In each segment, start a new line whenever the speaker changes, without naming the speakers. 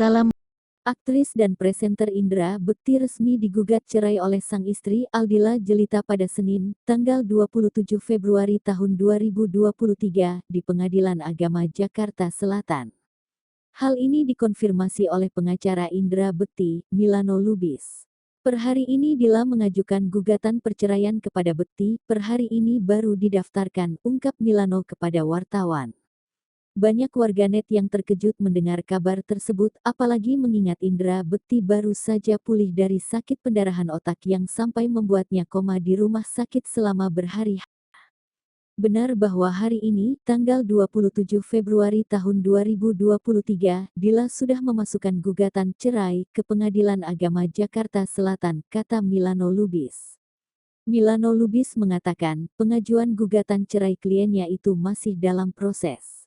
Salam. Aktris dan presenter Indra Bekti resmi digugat cerai oleh sang istri Aldila Jelita pada Senin, tanggal 27 Februari tahun 2023 di Pengadilan Agama Jakarta Selatan. Hal ini dikonfirmasi oleh pengacara Indra Bekti, Milano Lubis. Per hari ini Dila mengajukan gugatan perceraian kepada Bekti, per hari ini baru didaftarkan, ungkap Milano kepada wartawan. Banyak warganet yang terkejut mendengar kabar tersebut, apalagi mengingat Indra Bekti baru saja pulih dari sakit pendarahan otak yang sampai membuatnya koma di rumah sakit selama berhari-hari. Benar bahwa hari ini, tanggal 27 Februari tahun 2023, Dila sudah memasukkan gugatan cerai ke Pengadilan Agama Jakarta Selatan, kata Milano Lubis. Milano Lubis mengatakan, pengajuan gugatan cerai kliennya itu masih dalam proses.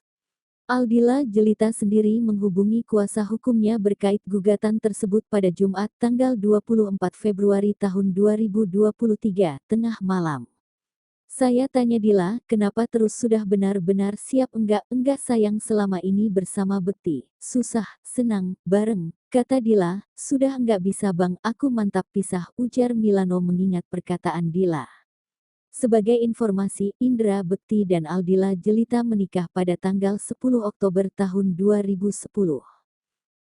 Aldila Jelita sendiri menghubungi kuasa hukumnya berkait gugatan tersebut pada Jumat tanggal 24 Februari tahun 2023, tengah malam. Saya tanya Dila, kenapa terus sudah benar-benar siap enggak sayang selama ini bersama Bekti, susah, senang, bareng, kata Dila, sudah enggak bisa bang, aku mantap pisah, ujar Milano mengingat perkataan Dila. Sebagai informasi, Indra Bekti dan Aldila Jelita menikah pada tanggal 10 Oktober tahun 2010.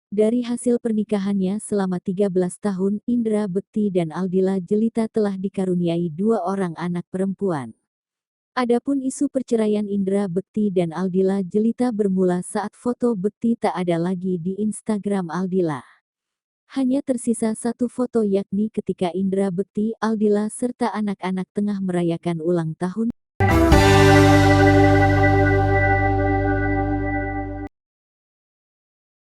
Dari hasil pernikahannya selama 13 tahun, Indra Bekti dan Aldila Jelita telah dikaruniai 2 orang anak perempuan. Adapun isu perceraian Indra Bekti dan Aldila Jelita bermula saat foto Bekti tak ada lagi di Instagram Aldila. Hanya tersisa satu foto yakni ketika Indra Bekti, Aldila serta anak-anak tengah merayakan ulang tahun.